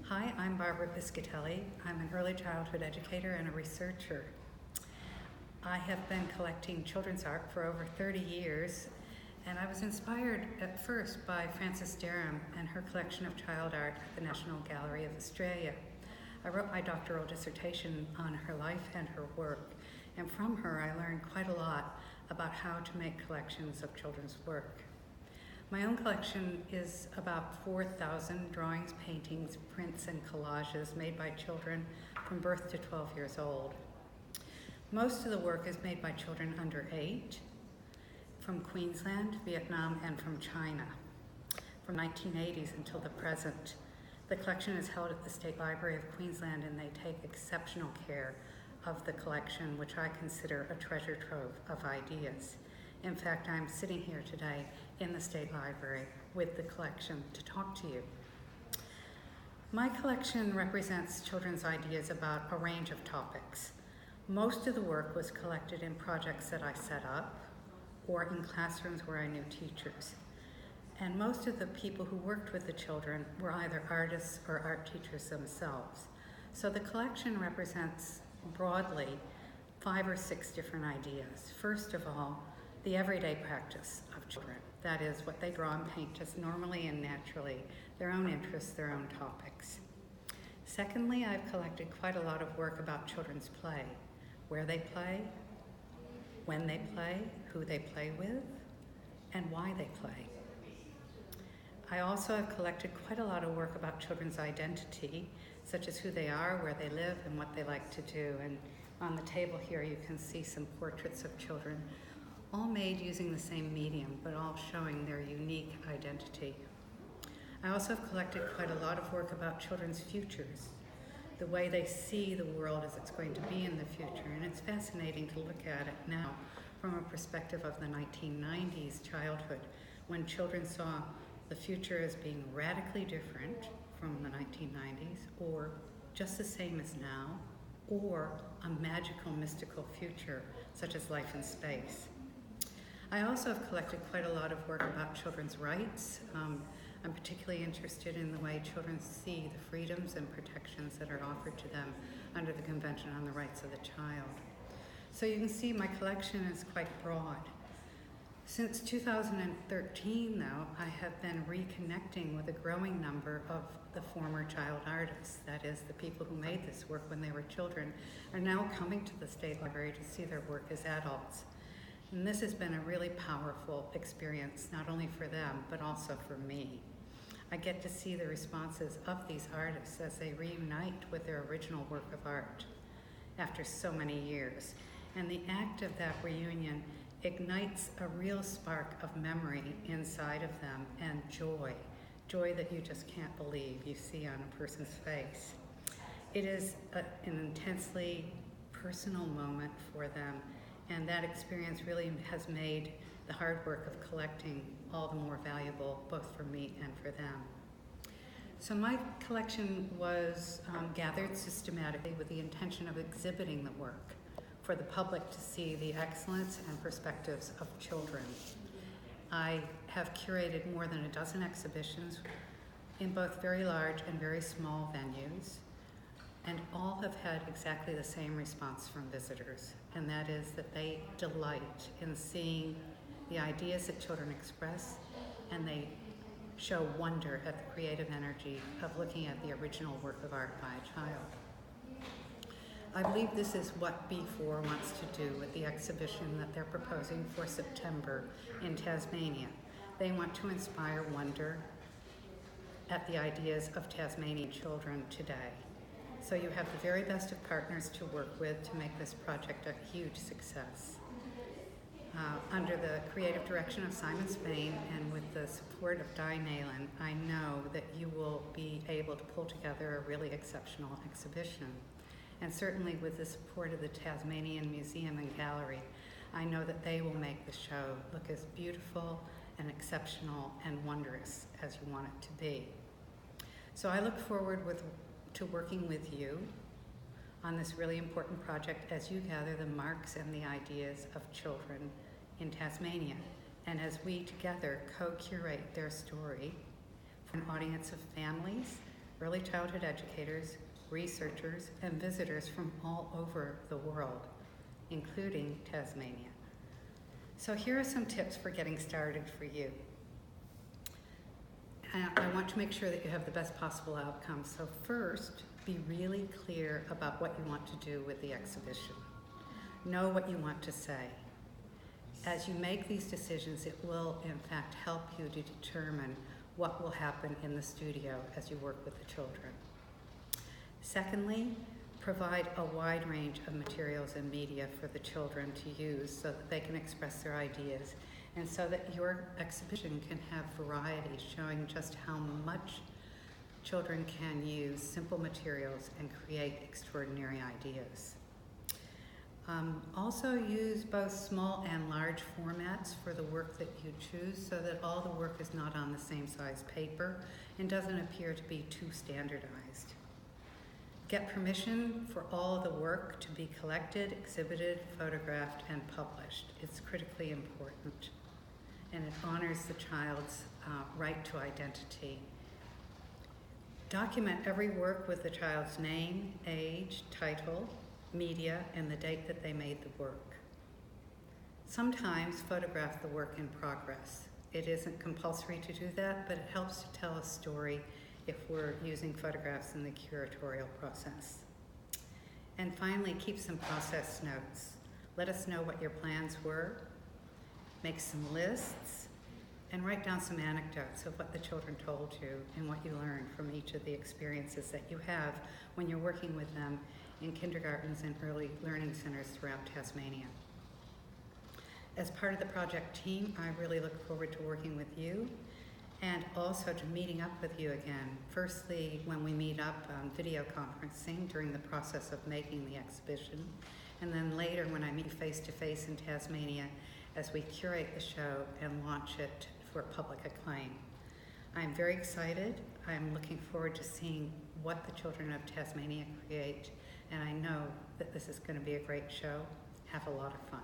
Hi, I'm Barbara Piscitelli. I'm an early childhood educator and a researcher. I have been collecting children's art for over 30 years, and I was inspired at first by Frances Derham and her collection of child art at the National Gallery of Australia. I wrote my doctoral dissertation on her life and her work, and from her I learned quite a lot about how to make collections of children's work. My own collection is about 4,000 drawings, paintings, prints, and collages made by children from birth to 12 years old. Most of the work is made by children under 8, from Queensland, Vietnam, and from China. From 1980s until the present, the collection is held at the State Library of Queensland, and they take exceptional care of the collection, which I consider a treasure trove of ideas. In fact, I'm sitting here today in the State Library with the collection to talk to you. My collection represents children's ideas about a range of topics. Most of the work was collected in projects that I set up or in classrooms where I knew teachers. And most of the people who worked with the children were either artists or art teachers themselves. So the collection represents broadly 5 or 6 different ideas. First of all, the everyday practice of children. That is, what they draw and paint just normally and naturally, their own interests, their own topics. Secondly, I've collected quite a lot of work about children's play, where they play, when they play, who they play with, and why they play. I also have collected quite a lot of work about children's identity, such as who they are, where they live, and what they like to do. And on the table here you can see some portraits of children, all made using the same medium, but all showing their unique identity. I also have collected quite a lot of work about children's futures, the way they see the world as it's going to be in the future, and it's fascinating to look at it now from a perspective of the 1990s childhood, when children saw the future as being radically different from the 1990s, or just the same as now, or a magical, mystical future, such as life in space. I also have collected quite a lot of work about children's rights. I'm particularly interested in the way children see the freedoms and protections that are offered to them under the Convention on the Rights of the Child. So you can see my collection is quite broad. Since 2013, though, I have been reconnecting with a growing number of the former child artists. That is, the people who made this work when they were children are now coming to the State Library to see their work as adults. And this has been a really powerful experience, not only for them, but also for me. I get to see the responses of these artists as they reunite with their original work of art after so many years. And the act of that reunion ignites a real spark of memory inside of them, and joy that you just can't believe you see on a person's face. It is an intensely personal moment for them, and that experience really has made the hard work of collecting all the more valuable, both for me and for them. So my collection was gathered systematically with the intention of exhibiting the work for the public to see the excellence and perspectives of children. I have curated more than a dozen exhibitions in both very large and very small venues, and all have had exactly the same response from visitors, and that is that they delight in seeing the ideas that children express, and they show wonder at the creative energy of looking at the original work of art by a child. I believe this is what B4 wants to do with the exhibition that they're proposing for September in Tasmania. They want to inspire wonder at the ideas of Tasmanian children today. So you have the very best of partners to work with to make this project a huge success. Under the creative direction of Simon Spain and with the support of Di Nayland, I know that you will be able to pull together a really exceptional exhibition. And certainly with the support of the Tasmanian Museum and Gallery, I know that they will make the show look as beautiful and exceptional and wondrous as you want it to be. So I look forward to working with you on this really important project as you gather the marks and the ideas of children in Tasmania, and as we together co-curate their story for an audience of families, early childhood educators, researchers, and visitors from all over the world, including Tasmania. So here are some tips for getting started for you. I want to make sure that you have the best possible outcome. So first, be really clear about what you want to do with the exhibition. Know what you want to say. As you make these decisions, it will in fact help you to determine what will happen in the studio as you work with the children. Secondly, provide a wide range of materials and media for the children to use so that they can express their ideas and so that your exhibition can have variety, showing just how much children can use simple materials and create extraordinary ideas. Also use both small and large formats for the work that you choose so that all the work is not on the same size paper and doesn't appear to be too standardized. Get permission for all of the work to be collected, exhibited, photographed, and published. It's critically important, and it honors the child's right to identity. Document every work with the child's name, age, title, media, and the date that they made the work. Sometimes photograph the work in progress. It isn't compulsory to do that, but it helps to tell a story if we're using photographs in the curatorial process. And finally, keep some process notes. Let us know what your plans were, make some lists, and write down some anecdotes of what the children told you and what you learned from each of the experiences that you have when you're working with them in kindergartens and early learning centers throughout Tasmania. As part of the project team, I really look forward to working with you and also to meeting up with you again. Firstly, when we meet up on video conferencing during the process of making the exhibition, and then later when I meet face-to-face in Tasmania as we curate the show and launch it for public acclaim. I'm very excited. I'm looking forward to seeing what the children of Tasmania create, and I know that this is going to be a great show. Have a lot of fun.